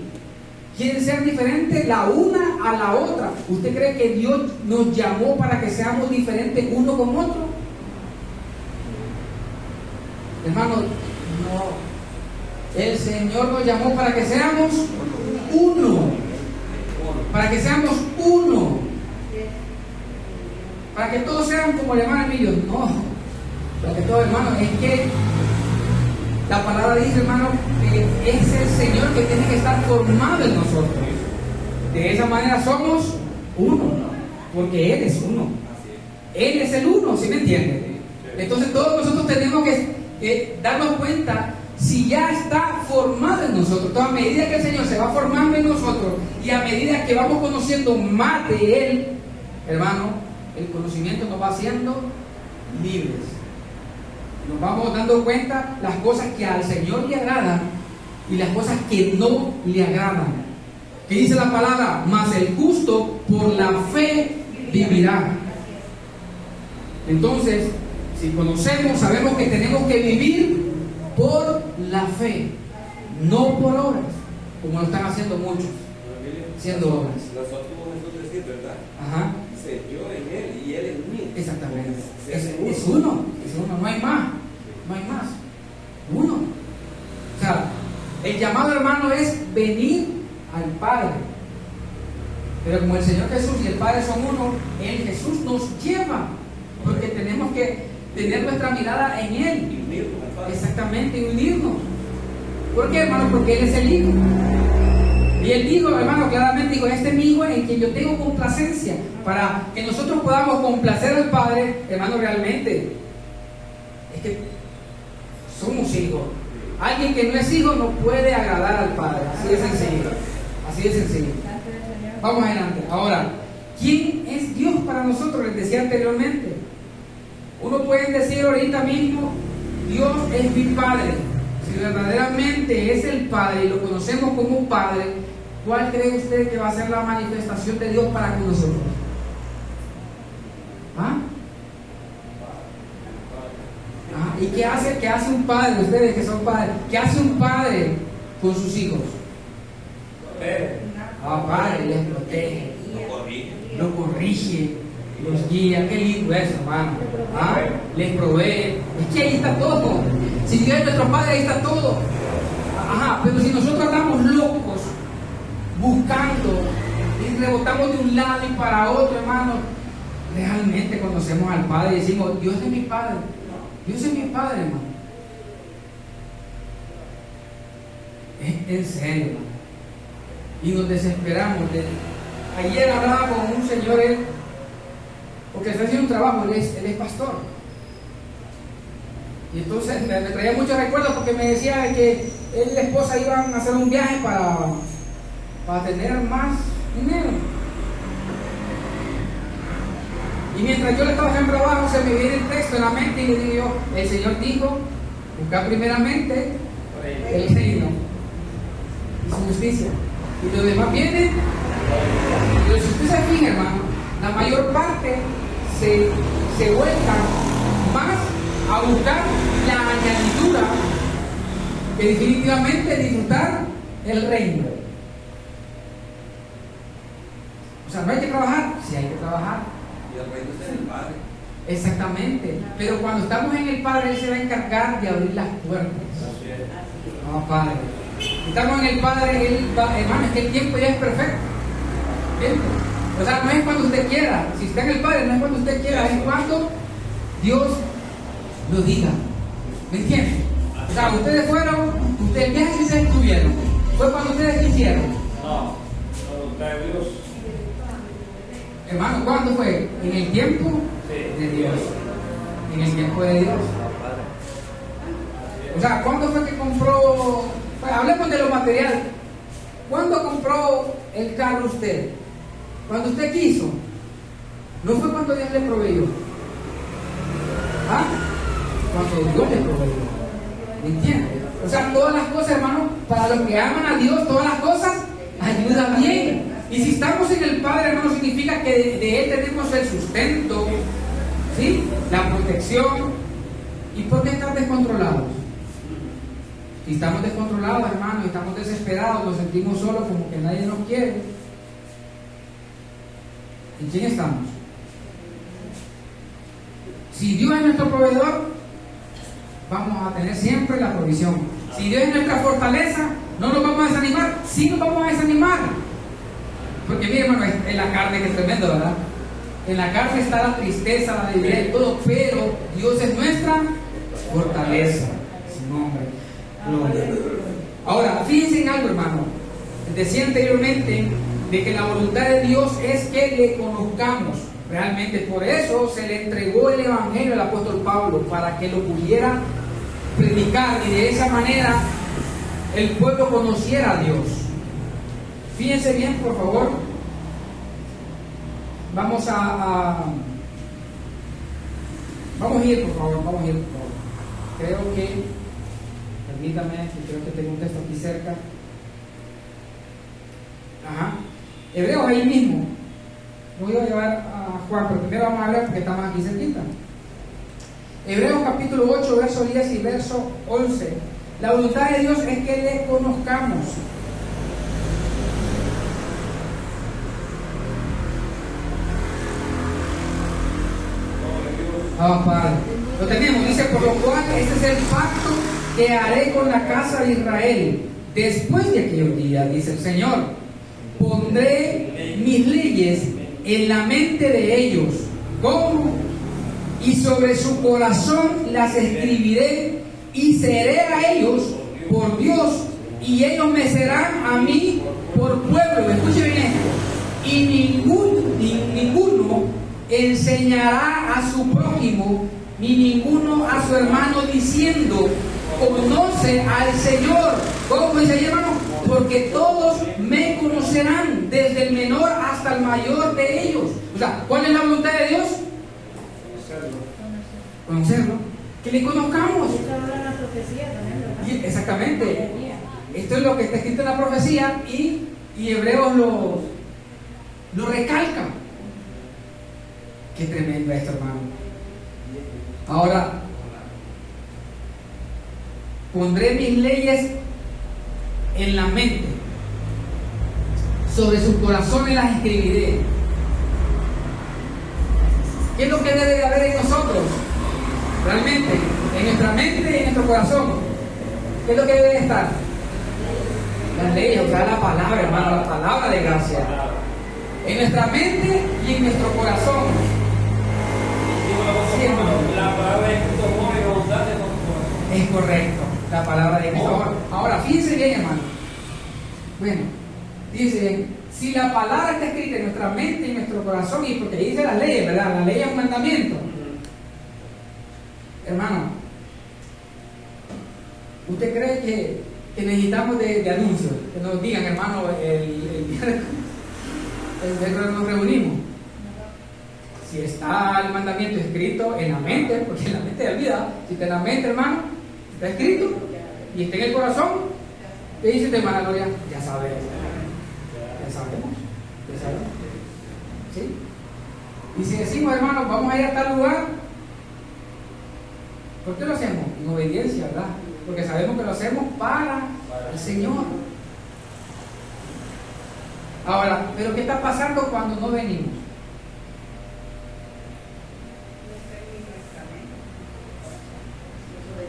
Quieren ser diferentes la una a la otra. ¿Usted cree que Dios nos llamó para que seamos diferentes uno con otro? Hermano, no. El Señor nos llamó para que seamos uno. Para que seamos uno. Para que todos sean como el hermano Emilio. No. Para que todos, hermano, es que la palabra dice, hermano, que es el Señor que tiene que estar formado en nosotros. De esa manera somos uno, porque Él es uno. Él es el uno, ¿sí me entiende? Entonces todos nosotros tenemos que darnos cuenta si ya está formado en nosotros. Entonces, a medida que el Señor se va formando en nosotros y a medida que vamos conociendo más de Él, hermano, el conocimiento nos va haciendo libres. Nos vamos dando cuenta las cosas que al Señor le agradan y las cosas que no le agradan. Que dice la palabra, mas el justo por la fe vivirá. Entonces, si conocemos, sabemos que tenemos que vivir por la fe, no por obras, como lo están haciendo muchos, haciendo obras. Nosotros Jesús decir, ¿verdad? Ajá. Dice, yo en él y él en mí. Exactamente. Se Es hace uno, no hay más, no hay más. Uno. O sea, el llamado, hermano, es venir al Padre. Pero como el Señor Jesús y el Padre son uno, el Jesús nos lleva, porque tenemos que tener nuestra mirada en Él. Y unirnos al Padre. Exactamente, y unirnos. ¿Por qué, hermano? Porque Él es el Hijo. Y Él dijo, hermano, claramente dijo, este es mi Hijo en quien yo tengo complacencia. Para que nosotros podamos complacer al Padre, hermano, realmente es que somos hijos. Alguien que no es hijo no puede agradar al Padre. Así de sencillo. Así de sencillo. Vamos adelante. Ahora, ¿quién es Dios para nosotros? Les decía anteriormente. Uno puede decir ahorita mismo, Dios es mi Padre. Si verdaderamente es el Padre y lo conocemos como Padre, ¿cuál cree usted que va a ser la manifestación de Dios para con nosotros? ¿Ah? ¿Y qué hace un padre? Ustedes que son padres, ¿qué hace un padre con sus hijos? Padre, les protege, los corrige, los guía. Qué lindo eso, hermano. Les provee. Es que ahí está todo. Si Dios es nuestro Padre, ahí está todo. Pero si nosotros andamos locos buscando y rebotamos de un lado y para otro, hermano, realmente conocemos al Padre y decimos, Dios es mi Padre. Dios es mi Padre, hermano. Es en serio, hermano. Y nos desesperamos. Ayer hablaba con un señor, porque está haciendo un trabajo, él es pastor. Y entonces me traía muchos recuerdos porque me decía que él y la esposa iban a hacer un viaje para tener más dinero. Y mientras yo le estaba haciendo trabajo, se me viene el texto en la mente y le digo yo, el Señor dijo, buscar primeramente el reino y su justicia. Y lo demás viene. Pero si usted se fija, hermano, la mayor parte se vuelca más a buscar la añadidura que definitivamente disfrutar el reino. O sea, no hay que trabajar, sí hay que trabajar. Y el reino es el Padre. Exactamente. Pero cuando estamos en el Padre, Él se va a encargar de abrir las puertas. Padre. Estamos en el Padre, Él va, hermano, es que el tiempo ya es perfecto. ¿Entiendes? O sea, no es cuando usted quiera. Si está en el Padre, no es cuando usted quiera, es cuando Dios lo diga. ¿Me entiendes? O sea, ustedes fueron, el viaje que ustedes tuvieron, fue cuando ustedes quisieron. No, la voluntad de Dios. Hermano, ¿cuándo fue? En el tiempo de Dios. En el tiempo de Dios. O sea, ¿cuándo fue que compró? Pues, hablemos de lo material. ¿Cuándo compró el carro usted? Cuando usted quiso. No fue cuando Dios le proveyó. Cuando Dios le proveyó. ¿Me entiende? O sea, todas las cosas, hermano, para los que aman a Dios, todas las cosas ayudan bien. Y si estamos en el Padre, hermano, significa que de Él tenemos el sustento, ¿sí? La protección. ¿Y por qué estar descontrolados? Si estamos descontrolados, hermano, y estamos desesperados, nos sentimos solos, como que nadie nos quiere. ¿En quién estamos? Si Dios es nuestro proveedor, vamos a tener siempre la provisión. Si Dios es nuestra fortaleza, no nos vamos a desanimar. Sí nos vamos a desanimar. Porque mire, hermano, en la carne, que es tremendo, ¿verdad? En la carne está la tristeza, la debilidad y todo, pero Dios es nuestra fortaleza. Su nombre. Gloria. Ahora, fíjense en algo, hermano. Decía anteriormente de que la voluntad de Dios es que le conozcamos realmente. Por eso se le entregó el Evangelio al apóstol Pablo, para que lo pudiera predicar y de esa manera el pueblo conociera a Dios. Fíjense bien, por favor. Vamos a Vamos a ir, por favor, vamos a ir, por favor. Creo que, permítame, creo que tengo un texto aquí cerca. Ajá. Hebreos ahí mismo. No voy a llevar a Juan, pero primero vamos a ver porque estamos aquí cerquita. Hebreos capítulo 8, verso 10 y verso 11. La voluntad de Dios es que le conozcamos. Padre. Lo tenemos, dice, por lo cual este es el pacto que haré con la casa de Israel después de aquellos días, dice el Señor. Pondré mis leyes en la mente de ellos. ¿Cómo? Y sobre su corazón las escribiré y seré a ellos por Dios y ellos me serán a mí por pueblo. Escuchen bien esto. Y ninguno enseñará a su prójimo ni ninguno a su hermano diciendo: conoce al Señor. ¿Cómo dice ahí, hermano? Porque todos me conocerán, desde el menor hasta el mayor de ellos. O sea, ¿cuál es la voluntad de Dios? Conocerlo. Que le conozcamos. Esto habla de la profecía también, ¿verdad? Y exactamente. Esto es lo que está escrito en la profecía y Hebreos lo recalca. Qué tremendo esto, hermano. Ahora, pondré mis leyes en la mente, sobre sus corazones las escribiré. ¿Qué es lo que debe de haber en nosotros? Realmente, en nuestra mente y en nuestro corazón. ¿Qué es lo que debe de estar? Las leyes, o sea, la palabra, hermano, la palabra de gracia. En nuestra mente y en nuestro corazón. La palabra de Cristo amor y voluntad de nosotros. Es correcto, la palabra de Cristo amor. Ahora, fíjense bien, hermano. Bueno, dice bien, si la palabra está escrita en nuestra mente y en nuestro corazón, y porque dice las leyes, ¿verdad? La ley es un mandamiento. Hermano, ¿usted cree que necesitamos de anuncios? Que nos digan, hermano, el miércoles nos reunimos. Si está el mandamiento escrito en la mente, porque en la mente de vida, si está en la mente, hermano, está escrito y está en el corazón, ¿qué dice hermana Gloria? Ya sabemos. ¿Sí? Y si decimos, hermano, vamos a ir a tal lugar, ¿por qué lo hacemos? En obediencia, ¿verdad? Porque sabemos que lo hacemos para el Señor. Ahora, ¿pero qué está pasando cuando no venimos?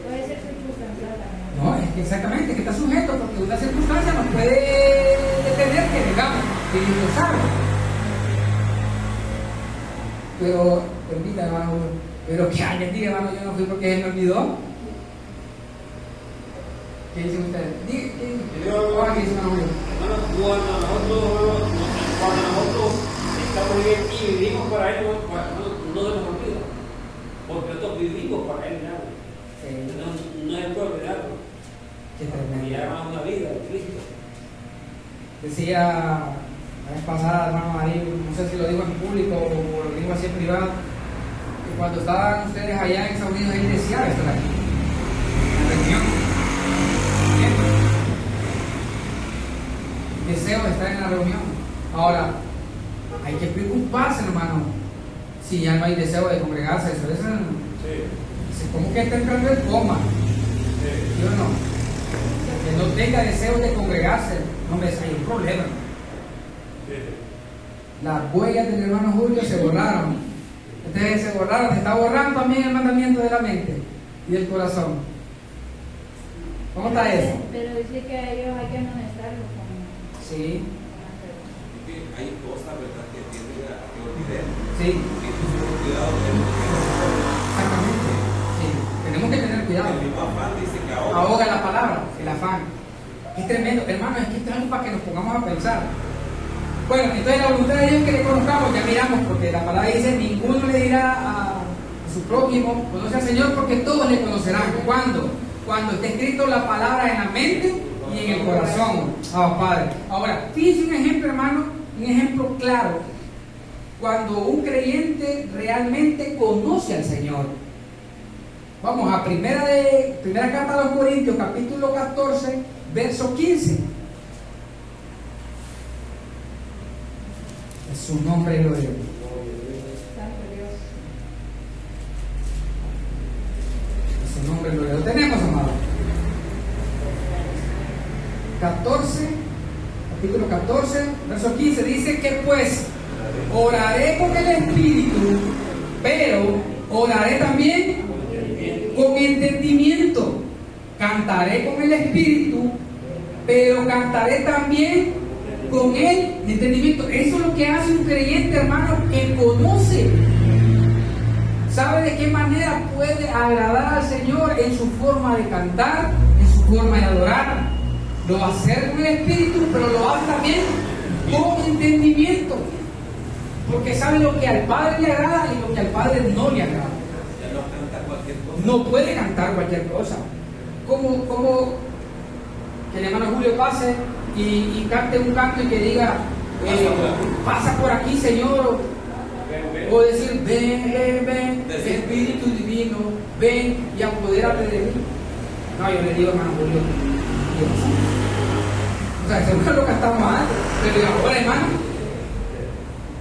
Puede ser circunstancial también. No, es que exactamente, que está sujeto, porque una circunstancia nos puede detener que digamos, que Dios lo sabe. Pero, permítame, hermano, pero que alguien diga, hermano, yo no fui porque se me olvidó. ¿Qué dicen ustedes? Ahora, ¿qué dicen, hermano? Cuando nosotros estamos bien y vivimos para Él, no se nos olvida. Porque nosotros vivimos para Él, no es por olvidarlo. Qué tremendo. Y llevamos una vida de Cristo. Decía la vez pasada, hermano María, no sé si lo digo en público o lo digo así en privado, que cuando estaban ustedes allá en Estados Unidos, él decía esto aquí, en la reunión. Deseo de estar en la reunión. Ahora, hay que preocuparse, hermano, si ya no hay deseo de congregarse. Eso es, como que está entrando en coma. ¿Sí o no? Que no tenga deseo de congregarse, no me hay un problema. Las huellas del hermano Julio se borraron. Entonces se borraron, se está borrando también el mandamiento de la mente y del corazón. ¿Cómo está eso? Pero dice que a ellos hay que amonestarlos como... Sí. Hay cosas, ¿verdad?, que tienden a que olvidar. Sí. Si tenemos cuidado, tenemos que Exactamente. Sí. Tenemos que tener cuidado. el mismo afán dice que Ahoga la palabra, el afán. Es tremendo, hermano, es que esto es algo para que nos pongamos a pensar. Bueno, entonces la voluntad de Dios es que le conozcamos, ya miramos, porque la palabra dice, ninguno le dirá a su prójimo, conoce al Señor, porque todos le conocerán. ¿Cuándo? Cuando esté escrito la palabra en la mente y en el corazón. Padre. Ahora, fíjense un ejemplo, hermano, un ejemplo claro. Cuando un creyente realmente conoce al Señor. Vamos a primera carta a los Corintios, capítulo 14, verso 15. Es su nombre gloria. Santo Dios. Es su nombre gloria. Lo tenemos, amado. 14, capítulo 14, verso 15, dice que pues oraré con el Espíritu, pero oraré también con entendimiento. Cantaré con el Espíritu, pero cantaré también con el entendimiento. Eso es lo que hace un creyente, hermano, que conoce, sabe de qué manera puede agradar al Señor en su forma de cantar, en su forma de adorar. Lo va a hacer con el Espíritu, pero lo hace también con entendimiento, porque sabe lo que al Padre le agrada y lo que al Padre no le agrada. Ya no canta cualquier cosa. No puede cantar cualquier cosa. Como que el hermano Julio pase y cante un canto y que diga, pasa por aquí, Señor, o decir, ven, Espíritu Divino, ven y apodérate de mí. No, yo le digo, hermano Julio, o sea, seguro lo cantamos antes, pero digo, ahora, hermano,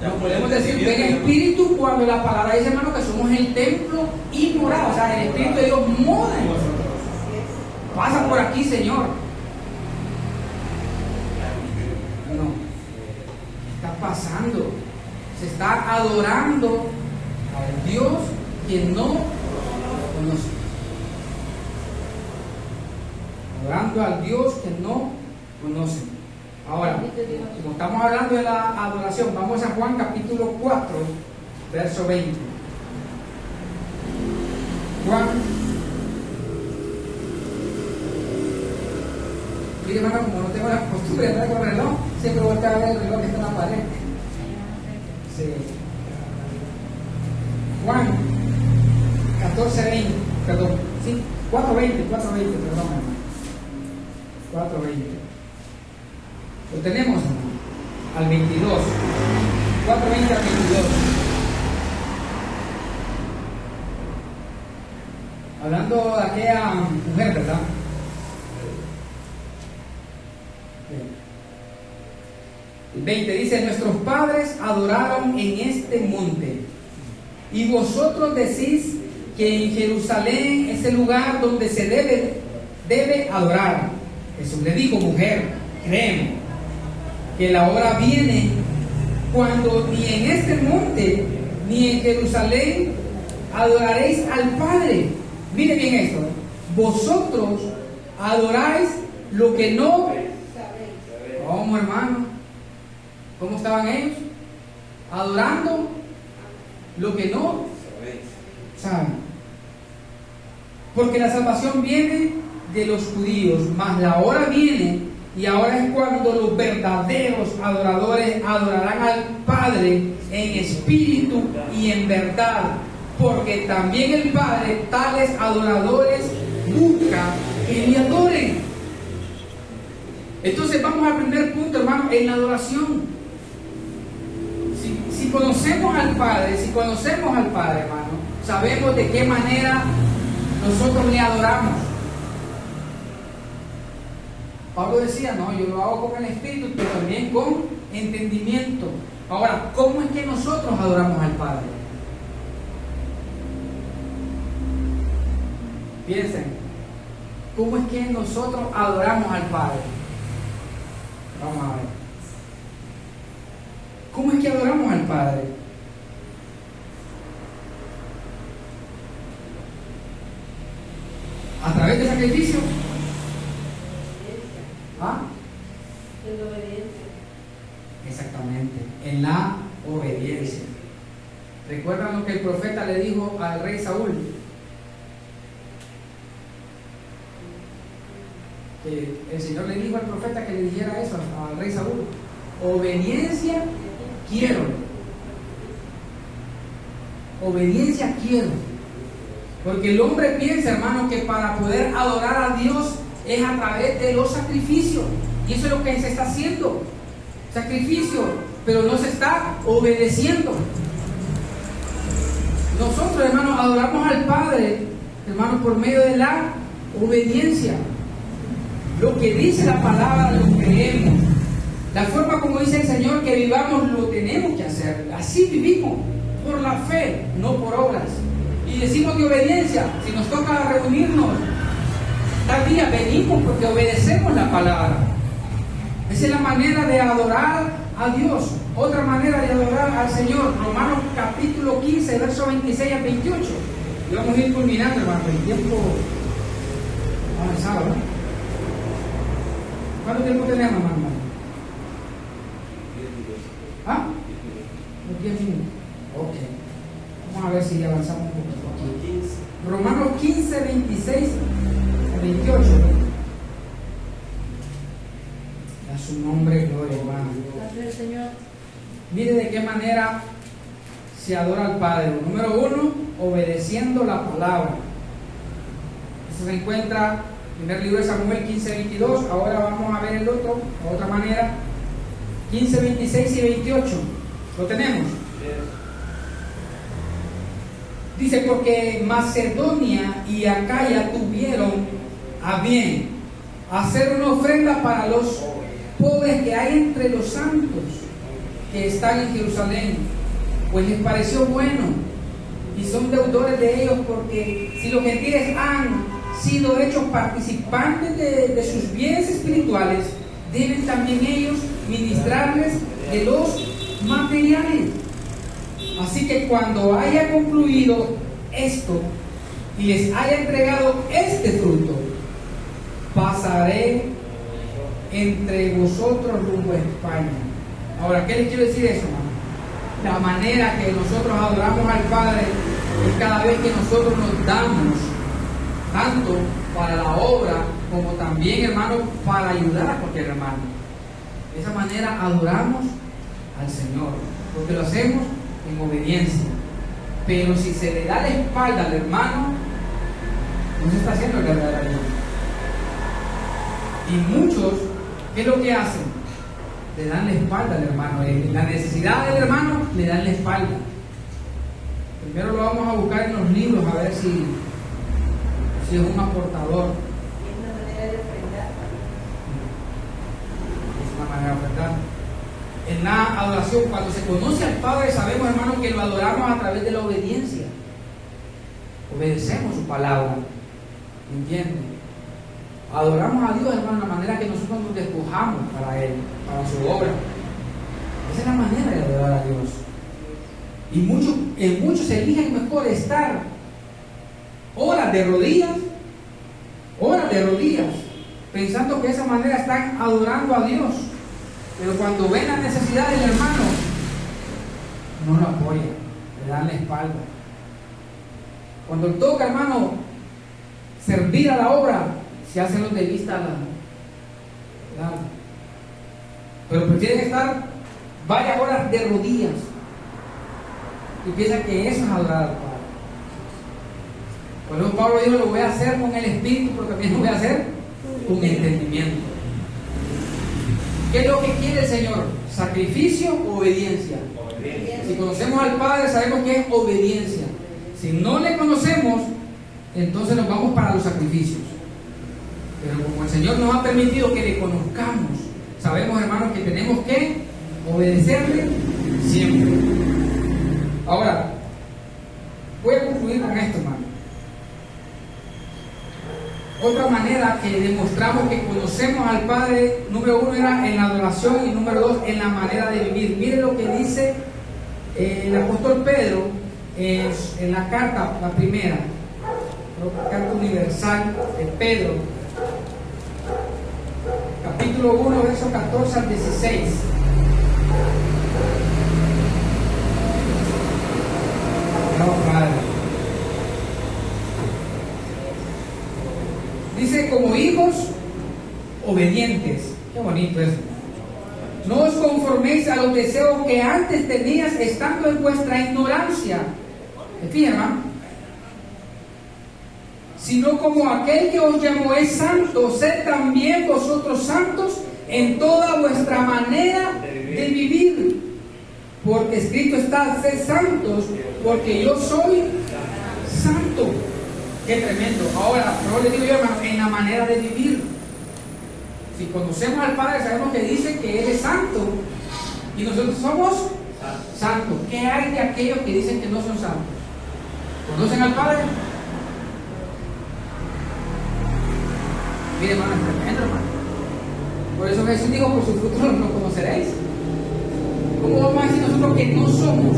no podemos decir ven Espíritu cuando la palabra dice, hermano, que somos el templo y morada, o sea, el Espíritu de Dios mora en nosotros. Pasa por aquí, Señor. No, ¿qué está pasando? Se está adorando al Dios que no conoce. Adorando al Dios que no conoce. Ahora, como estamos hablando de la adoración, vamos a Juan capítulo 4, verso 20. Juan, mire, hermano, como no tengo la costumbre de andar con el reloj, siempre voy a ver el reloj que está en la pared. Sí. Juan 14, 20, perdón, sí, 4, 20, perdón, hermano. 4:20. Lo tenemos, hermano, al 22. 4:20 al 22. Hablando de aquella mujer, ¿verdad? El 20 dice, nuestros padres adoraron en este monte, y vosotros decís que en Jerusalén es el lugar donde se debe adorar. Jesús le dijo, mujer, créeme que la hora viene cuando ni en este monte ni en Jerusalén adoraréis al Padre. Mire bien esto, vosotros adoráis lo que no sabéis. ¿Cómo, hermano? ¿Cómo estaban ellos? Adorando lo que no saben. Porque la salvación viene de los judíos, mas la hora viene y ahora es cuando los verdaderos adoradores adorarán al Padre en espíritu y en verdad, porque también el Padre tales adoradores busca que le adoren. Entonces vamos al primer punto, hermano, en la adoración. Si conocemos al Padre, hermano, sabemos de qué manera nosotros le adoramos. Pablo decía, no, yo lo hago con el Espíritu, pero también con entendimiento. Ahora, ¿cómo es que nosotros adoramos al Padre? Piensen, ¿cómo es que nosotros adoramos al Padre? Vamos a ver. ¿Cómo es que adoramos al Padre? ¿A través del sacrificio? ¿Ah? En la obediencia. Exactamente, en la obediencia. ¿Recuerdan lo que el profeta le dijo al rey Saúl? Que el Señor le dijo al profeta que le dijera eso al rey Saúl. Obediencia quiero. Obediencia quiero. Porque el hombre piensa, hermano, que para poder adorar a Dios es a través de los sacrificios. Y eso es lo que se está haciendo. Sacrificio, pero no se está obedeciendo. Nosotros, hermanos, adoramos al Padre hermano, por medio de la obediencia. Lo que dice la palabra lo creemos. La forma como dice el Señor que vivamos lo tenemos que hacer. Así vivimos, por la fe, no por obras. Y decimos de obediencia. Si nos toca reunirnos tal día, venimos porque obedecemos la palabra. Esa es la manera de adorar a Dios. Otra manera de adorar al Señor, Romanos capítulo 15, versos 26 al 28. Y vamos a ir culminando, hermano, el tiempo avanzado, ¿no? ¿Cuánto tiempo tenemos, hermano? ¿Ah? Unos 10 minutos. Ok. Vamos a ver si avanzamos un poquito aquí. Romanos 15, 26 al 28. A su nombre, gloria, hermano. Gracias, Señor. Mire de qué manera se adora al Padre. Número 1, obedeciendo la palabra. Eso se encuentra en el primer libro de Samuel 15:22. Ahora vamos a ver el otro, de otra manera. 15, 26 y 28. ¿Lo tenemos? Dice, porque Macedonia y Acaya tuvieron a bien hacer una ofrenda para los pobres que hay entre los santos que están en Jerusalén, pues les pareció bueno y son deudores de ellos, porque si los gentiles han sido hechos participantes de sus bienes espirituales, deben también ellos ministrarles de los materiales. Así que cuando haya concluido esto y les haya entregado este fruto, pasaré entre vosotros rumbo a España. Ahora, ¿qué les quiero decir eso, hermano? La manera que nosotros adoramos al Padre es cada vez que nosotros nos damos, tanto para la obra como también, hermano, para ayudar a cualquier hermano. De esa manera adoramos al Señor, porque lo hacemos en obediencia. Pero si se le da la espalda al hermano, no se está haciendo el verdadero ayuno. Y muchos, ¿qué es lo que hacen? Le dan la espalda al hermano. En la necesidad del hermano, le dan la espalda. Primero lo vamos a buscar en los libros a ver si es un aportador. Es una manera de ofrendar. Es una manera de ofrendar. En la adoración, cuando se conoce al Padre, sabemos, hermano, que lo adoramos a través de la obediencia. Obedecemos su palabra. ¿Entienden? Adoramos a Dios, hermano, de la manera que nosotros nos despojamos para Él, para su obra. Esa es la manera de adorar a Dios. Y muchos eligen mejor estar horas de rodillas, pensando que de esa manera están adorando a Dios. Pero cuando ven la necesidad del hermano, no lo apoyan, le dan la espalda. Cuando toca, hermano, servir a la obra, se hacen los de vista larga. Pero prefieren estar varias horas de rodillas y piensan que eso es adorar al Padre. Por eso Pablo dijo, lo voy a hacer con el espíritu, pero también lo voy a hacer con entendimiento. ¿Qué es lo que quiere el Señor? ¿Sacrificio o obediencia? Si conocemos al Padre, sabemos que es obediencia. Si no le conocemos, entonces nos vamos para los sacrificios. Pero como el Señor nos ha permitido que le conozcamos, sabemos, hermanos, que tenemos que obedecerle siempre. Ahora, voy a concluir con esto, hermano. Otra manera que demostramos que conocemos al Padre, número 1 era en la adoración y número 2 en la manera de vivir. Mire lo que dice el apóstol Pedro en la carta, la primera, la carta universal de Pedro, capítulo 1, versos 14 al 16. No, Padre. Dice, como hijos obedientes. Qué bonito eso. No os conforméis a los deseos que antes tenías estando en vuestra ignorancia. ¿Me fijan, hermano? Sino como aquel que os llamó es santo, sed también vosotros santos en toda vuestra manera de vivir. Porque escrito está, sed santos, porque yo soy santo. Qué tremendo. Ahora, pero le digo yo, hermano, en la manera de vivir. Si conocemos al Padre, sabemos que dice que Él es santo y nosotros somos santos. ¿Qué hay de aquellos que dicen que no son santos? ¿Conocen al Padre? Mire, hermano, es tremendo, hermano. Por eso Jesús dijo, por sus frutos los conoceréis. ¿Cómo vamos a decir nosotros que no somos?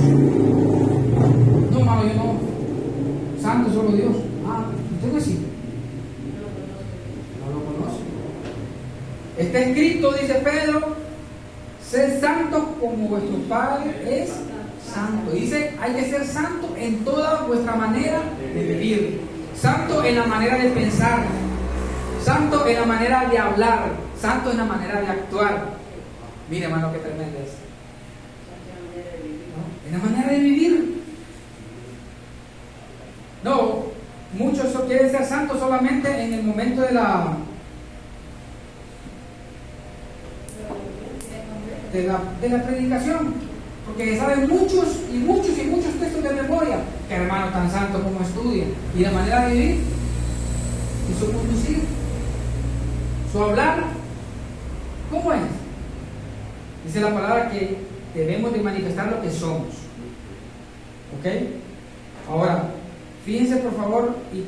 No, hermano, yo no. Santo solo Dios. Ah, usted no es así. No lo conoce. Está escrito, dice Pedro, sed santos como vuestro Padre es santo. Dice, hay que ser santo en toda vuestra manera de vivir. Santo en la manera de pensar. Santo en la manera de hablar. Santo en la manera de actuar. Mire, hermano, qué tremendo es. ¿No? En la manera de vivir. No, muchos quieren ser santos solamente en el momento de la predicación, porque saben muchos textos de memoria. Que hermano tan santo como estudia, y la manera de vivir, y su conducir, su hablar, ¿cómo es? Dice la palabra que debemos de manifestar lo que somos. ¿Ok? Ahora, fíjense por favor, y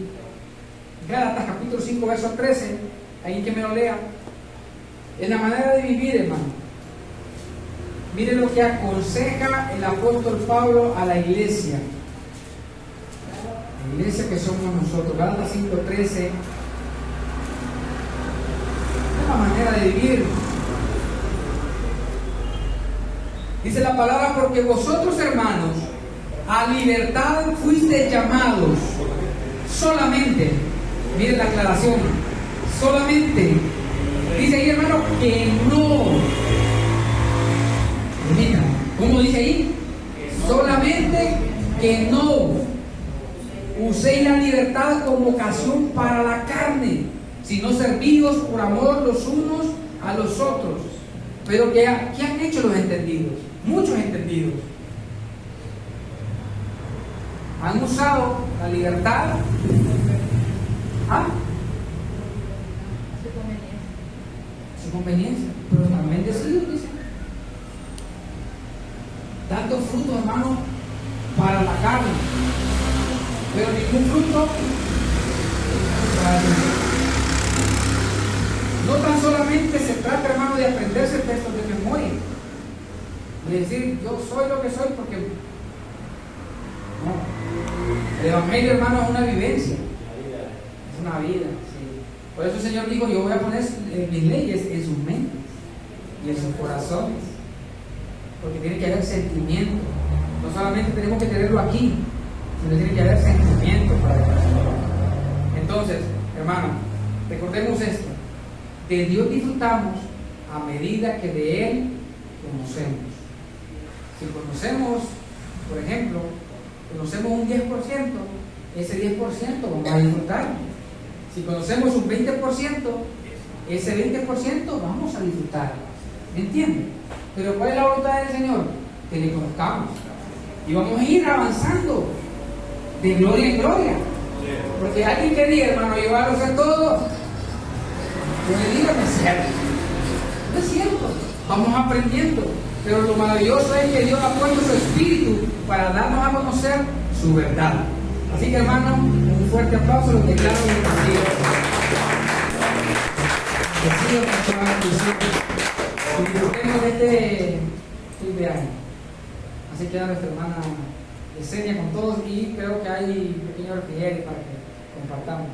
Gálatas capítulo 5, verso 13, ahí que me lo lea. En la manera de vivir, hermano. Miren lo que aconseja el apóstol Pablo a la iglesia. La iglesia que somos nosotros. Gálatas 5:13. Es la manera de vivir. Dice la palabra, porque vosotros, hermanos, a libertad fuisteis llamados. Solamente, miren la aclaración, solamente. Dice ahí, hermano, que no. Mira, ¿cómo dice ahí? Solamente que no uséis la libertad como ocasión para la carne, sino servidos por amor los unos a los otros. Pero ¿qué han hecho los entendidos? Muchos entendidos han usado la libertad su conveniencia, pero están bendecidos, dice, dando fruto, hermano, para la carne, pero ningún fruto para Dios. No tan solamente se trata, hermano, de aprenderse textos de memoria, de decir yo soy lo que soy, porque no. El evangelio, hermano, es una vivencia, es una vida, sí. Por eso el Señor dijo, yo voy a poner mis leyes en sus mentes y en sus corazones, porque tiene que haber sentimiento. No solamente tenemos que tenerlo aquí, sino tiene que haber sentimiento para el corazón. Entonces, hermano, recordemos esto: de Dios disfrutamos a medida que de Él conocemos. Si conocemos, por ejemplo, conocemos un 10%, ese 10% vamos a disfrutar. Si conocemos un 20%, ese 20% vamos a disfrutar. ¿Me entienden? Pero ¿cuál es la voluntad del Señor? Que le conozcamos. Y vamos a ir avanzando de gloria en gloria. Porque alguien que diga, hermano, yo voy a hacer todo, yo le digo, no es cierto. No es cierto. Vamos aprendiendo. Pero lo maravilloso es que Dios ha puesto su espíritu para darnos a conocer su verdad. Así que, hermano, un fuerte aplauso, los declaro bendecidos. Disfrutemos de este fin de año. Así queda nuestra hermana Yesenia con todos, y creo que hay un pequeño refrigerio para que compartamos.